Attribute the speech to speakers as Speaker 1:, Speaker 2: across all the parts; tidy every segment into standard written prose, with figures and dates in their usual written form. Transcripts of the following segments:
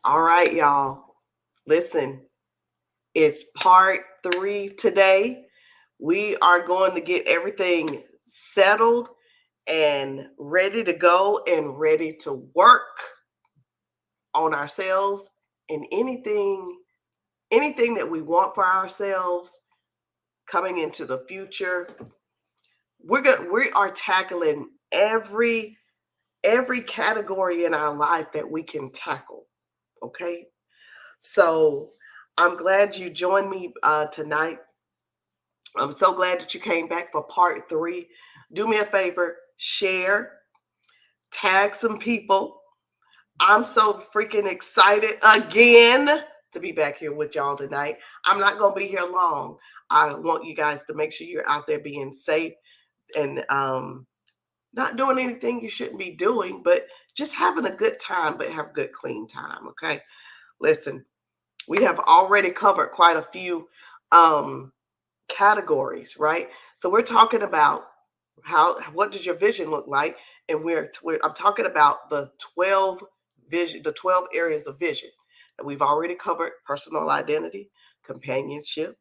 Speaker 1: All right, y'all. Listen, it's part three today. We are going to get everything settled and ready to go and ready to work on ourselves and anything that we want for ourselves coming into the future. We are tackling every category in our life that we can tackle. Okay. So I'm glad you joined me tonight. I'm so glad that you came back for part three. Do me a favor, share, tag some people. I'm so freaking excited again to be back here with y'all tonight. I'm not going to be here long. I want you guys to make sure you're out there being safe and not doing anything you shouldn't be doing, but just having a good time, but have good, clean time. Okay. Listen, we have already covered quite a few um, categories, right? So we're talking about what does your vision look like, and I'm talking about the 12 areas of vision. And we've already covered personal identity, companionship,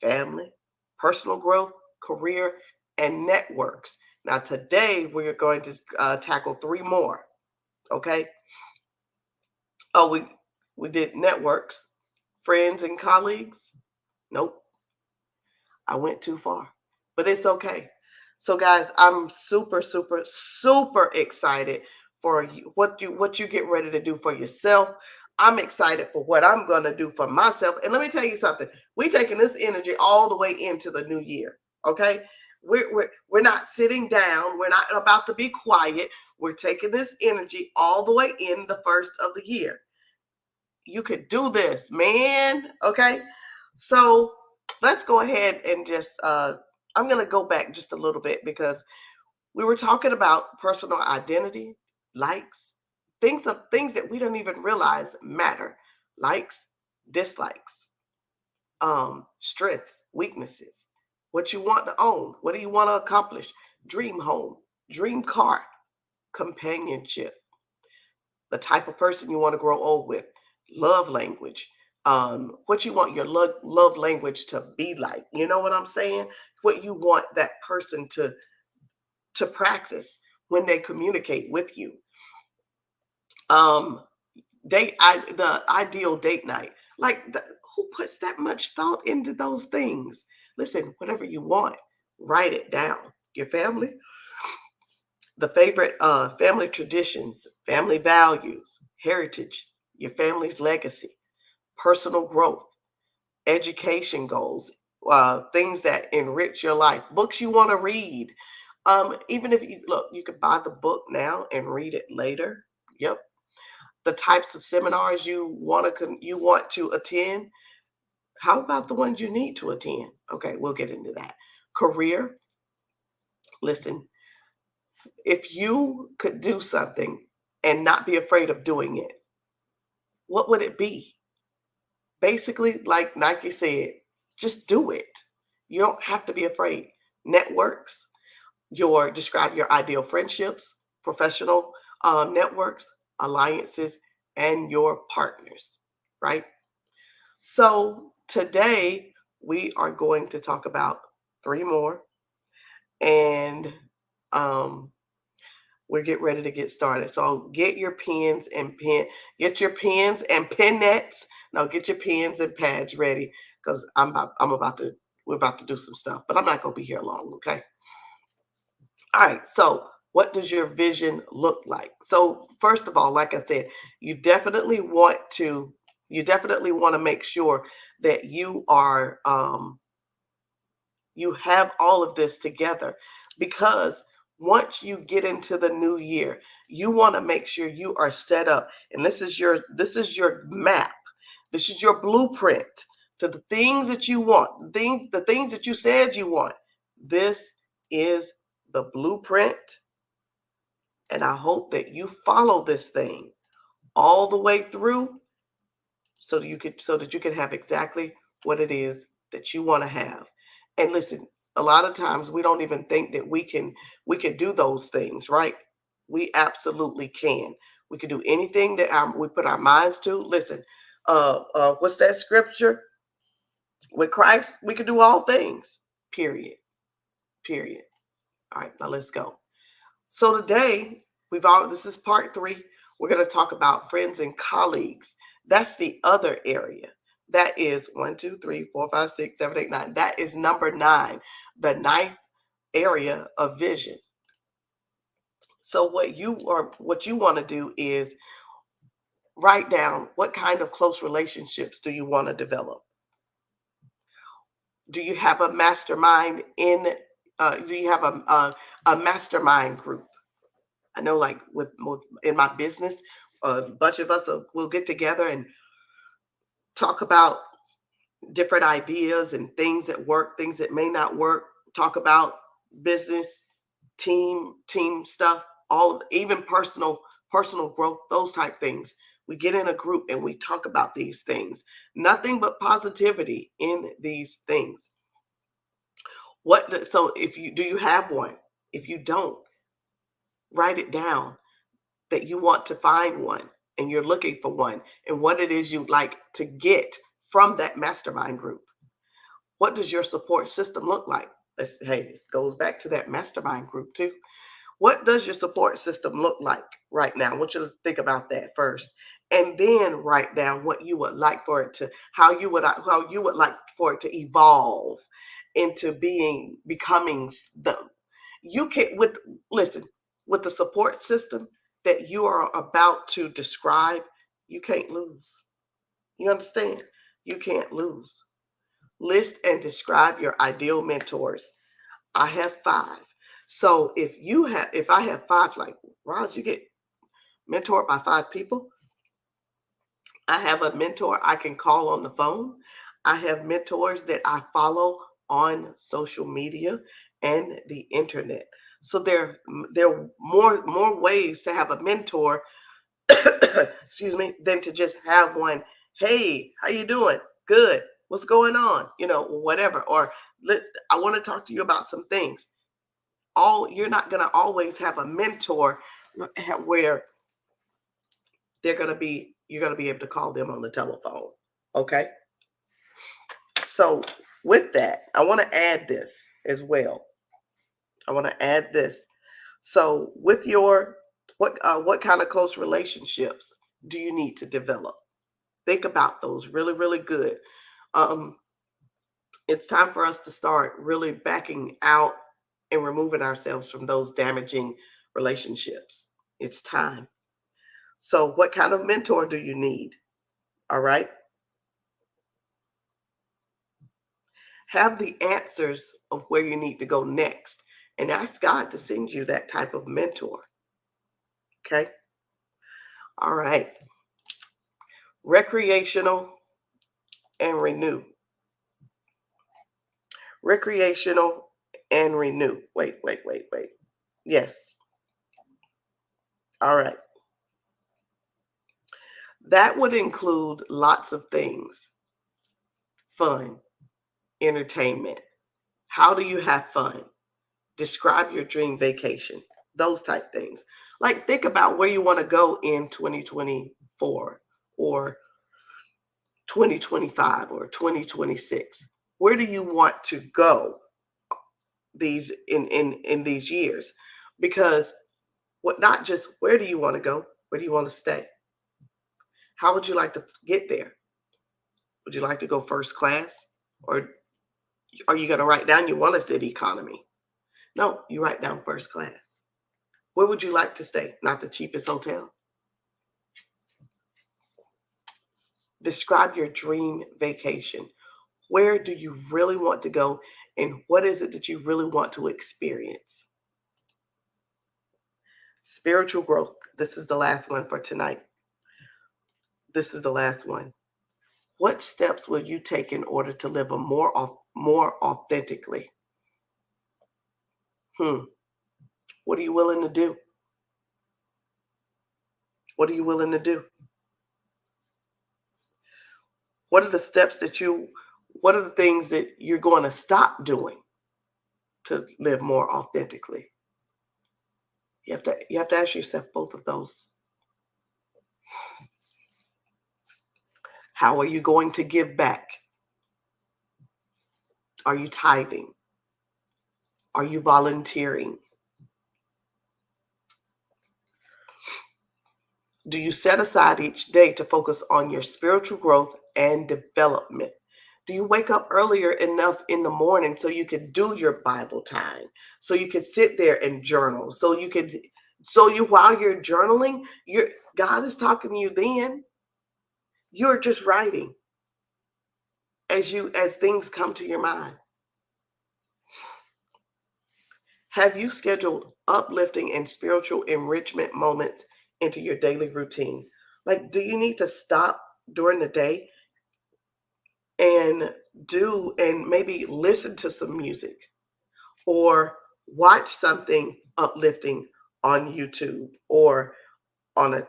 Speaker 1: family, personal growth, career, and networks. Now today we're going to tackle three more. Okay. Oh, we did networks, friends and colleagues. Nope, I went too far, but it's okay. So, guys, I'm super, super, super excited for what you get ready to do for yourself. I'm excited for what I'm gonna do for myself. And let me tell you something: we're taking this energy all the way into the new year. Okay, we're not sitting down. We're not about to be quiet. We're taking this energy all the way in the first of the year. You could do this, man. Okay, so let's go ahead and just I'm going to go back just a little bit because we were talking about personal identity, likes, things that we don't even realize matter, likes, dislikes, strengths, weaknesses, what you want to own, what do you want to accomplish, dream home, dream car, companionship, the type of person you want to grow old with, love language, what you want your love language to be like. You know what I'm saying? What you want that person to practice when they communicate with you. Um, the ideal date night. Who puts that much thought into those things? Listen, whatever you want, write it down. Your family, the favorite family traditions, family values, heritage, your family's legacy, personal growth, education goals, things that enrich your life, books you want to read. Even if you look, you could buy the book now and read it later. Yep. The types of seminars you want to attend. How about the ones you need to attend? Okay, we'll get into that. Career. Listen, if you could do something and not be afraid of doing it, what would it be? Basically, like Nike said, just do it. You don't have to be afraid. Networks, describe your ideal friendships, professional networks, alliances, and your partners, right? So today we are going to talk about three more, and um, we're getting ready to get started. So get your pens and pen nets. No, get your pens and pads ready because we're about to do some stuff, but I'm not gonna be here long, okay? All right, so what does your vision look like? So first of all, like I said, you definitely want to make sure that you have all of this together because once you get into the new year, you want to make sure you are set up. And this is your map. This is your blueprint to the things that you want, the things that you said you want. This is the blueprint, and I hope that you follow this thing all the way through so that you can have exactly what it is that you want to have. And listen, a lot of times we don't even think that we can do those things, right? We absolutely can. We can do anything that we put our minds to. Listen, what's that scripture? With Christ, we can do all things. Period. Period. All right, now let's go. So today, this is part 3. We're going to talk about friends and colleagues. That's the other area. That is 1, 2, 3, 4, 5, 6, 7, 8, 9. That is number 9, the 9th area of vision. So what you want to do is write down what kind of close relationships do you want to develop. Do you have a mastermind do you have a mastermind group? I know, like with in my business, a bunch of us will get together and talk about different ideas and things that work, things that may not work. Talk about business, team stuff, even personal growth, those type things. We get in a group and we talk about these things. Nothing but positivity in these things. So if you do, you have one? If you don't, write it down that you want to find one and you're looking for one, and what it is you'd like to get from that mastermind group. What does your support system look like? It goes back to that mastermind group too. What does your support system look like right now? I want you to think about that first, and then write down what you would like for it to, how you would like for it to evolve into becoming the, you can with the support system that you are about to describe, you can't lose. You understand? You can't lose. List and describe your ideal mentors. I have 5. So if I have 5, like Roz, you get mentored by 5 people. I have a mentor I can call on the phone. I have mentors that I follow on social media and the internet. So there are more ways to have a mentor, excuse me, than to just have one. Hey, how you doing? Good. What's going on? Whatever. Or I want to talk to you about some things. You're not going to always have a mentor where you're going to be able to call them on the telephone. Okay. So with that, I want to add this as well. So with your, what kind of close relationships do you need to develop? Think about those really, really good. It's time for us to start really backing out and removing ourselves from those damaging relationships. It's time. So what kind of mentor do you need? All right. Have the answers of where you need to go next and ask God to send you that type of mentor. Okay. All right. Recreational and renew. Recreational and renew. Wait. Yes. All right. That would include lots of things. Fun, entertainment. How do you have fun? Describe your dream vacation. Those type things. Like, think about where you want to go in 2024 or 2025 or 2026. Where do you want to go these in these years? Because not just where do you want to go, where do you want to stay? How would you like to get there? Would you like to go first class, or are you going to write down you want to study economy? No, you write down first class. Where would you like to stay? Not the cheapest hotel. Describe your dream vacation. Where do you really want to go, and what is it that you really want to experience? Spiritual growth. This is the last one for tonight. This is the last one. What steps will you take in order to live a more authentically? What are you willing to do? What are you willing to do? What are the steps what are the things that you're going to stop doing to live more authentically? You have to ask yourself both of those. How are you going to give back? Are you tithing? Are you volunteering? Do you set aside each day to focus on your spiritual growth and development? Do you wake up earlier enough in the morning so you could do your Bible time? So you could sit there and journal. While you're journaling, God is talking to you then. You're just writing as things come to your mind. Have you scheduled uplifting and spiritual enrichment moments into your daily routine? Like, do you need to stop during the day and maybe listen to some music or watch something uplifting on YouTube or on a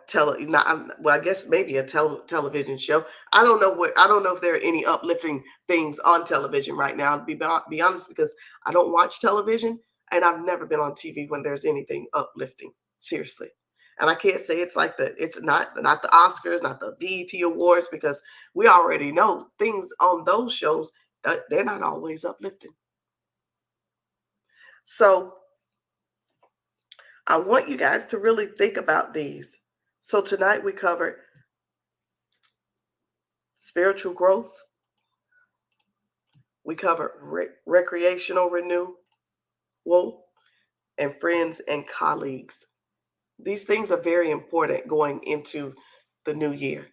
Speaker 1: I guess maybe a television show. I don't know if there are any uplifting things on television right now, to be honest, because I don't watch television and I've never been on TV when there's anything uplifting, seriously. And I can't say it's not the Oscars, not the BET Awards, because we already know things on those shows, they're not always uplifting. So I want you guys to really think about these. So tonight we covered spiritual growth. We covered recreational renewal and friends and colleagues. These things are very important going into the new year.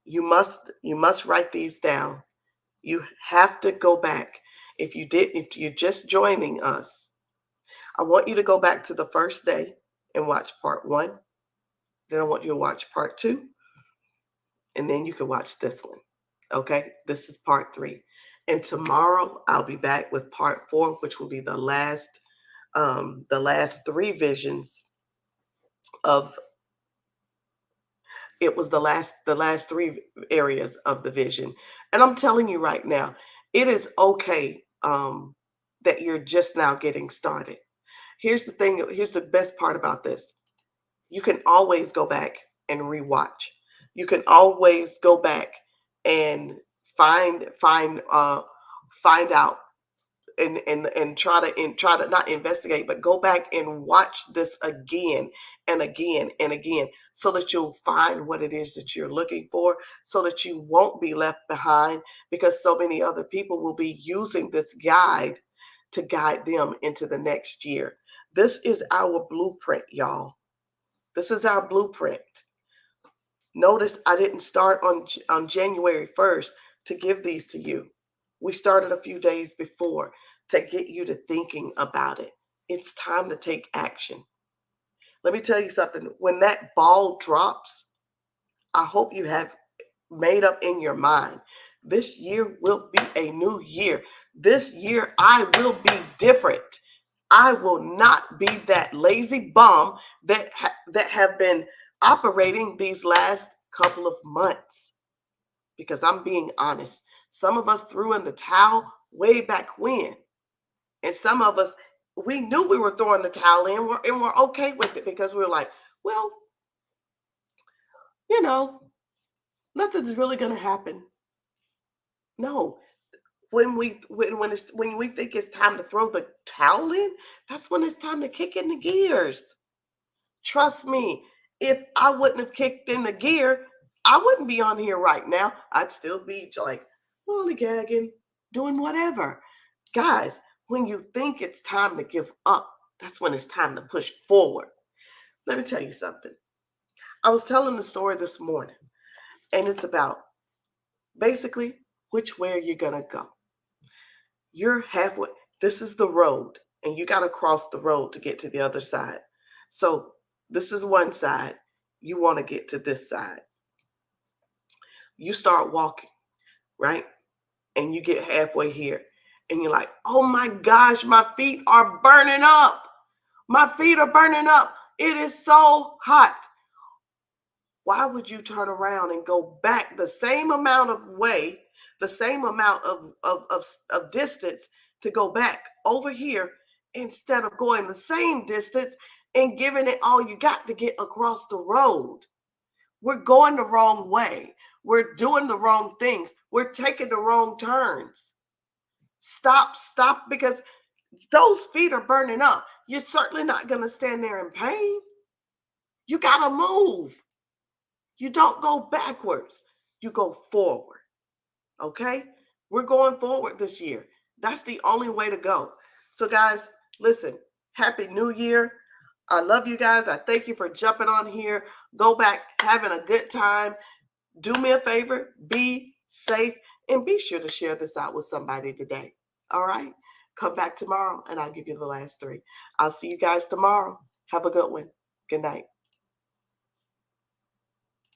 Speaker 1: You must write these down. You have to go back. If you're just joining us, I want you to go back to the first day and watch part 1. Then I want you to watch part 2, and then you can watch this one. Okay? This is part 3. And tomorrow I'll be back with part 4, which will be the last 3 visions of it was the last 3 areas of the vision. And I'm telling you right now, it is okay that you're just now getting started. Here's the thing, here's the best part about this. You can always go back and rewatch. You can always go back and find out and try to not investigate, but go back and watch this again and again and again, so that you'll find what it is that you're looking for, so that you won't be left behind, because so many other people will be using this guide to guide them into the next year. This is our blueprint, y'all. This is our blueprint. Notice I didn't start on January 1st to give these to you. We started a few days before to get you to thinking about it. It's time to take action. Let me tell you something. When that ball drops, I hope you have made up in your mind. This year will be a new year. This year I will be different. I will not be that lazy bum that have been operating these last couple of months. Because I'm being honest, some of us threw in the towel way back when. And some of us, we knew we were throwing the towel in, and we're okay with it, because we were like, well, you know, nothing's really going to happen. No, when we think it's time to throw the towel in, that's when it's time to kick in the gears. Trust me, if I wouldn't have kicked in the gear, I wouldn't be on here right now. I'd still be like lollygagging, doing whatever. Guys, when you think it's time to give up, that's when it's time to push forward. Let me tell you something. I was telling the story this morning, and it's about basically which way you're going to go. You're halfway. This is the road, and you got to cross the road to get to the other side. So this is one side. You want to get to this side. You start walking, right? And you get halfway here, and you're like, oh my gosh, my feet are burning up. My feet are burning up. It is so hot. Why would you turn around and go back the same amount of way, the same amount of distance to go back over here, instead of going the same distance and giving it all you got to get across the road? We're going the wrong way. We're doing the wrong things. We're taking the wrong turns. Stop, because those feet are burning up. You're certainly not going to stand there in pain. You got to move. You don't go backwards. You go forward. Okay? We're going forward this year. That's the only way to go. So, guys, listen, Happy New Year. I love you guys. I thank you for jumping on here. Go back, having a good time. Do me a favor, be safe, and be sure to share this out with somebody today. All right? Come back tomorrow, and I'll give you the last 3. I'll see you guys tomorrow. Have a good one. Good night.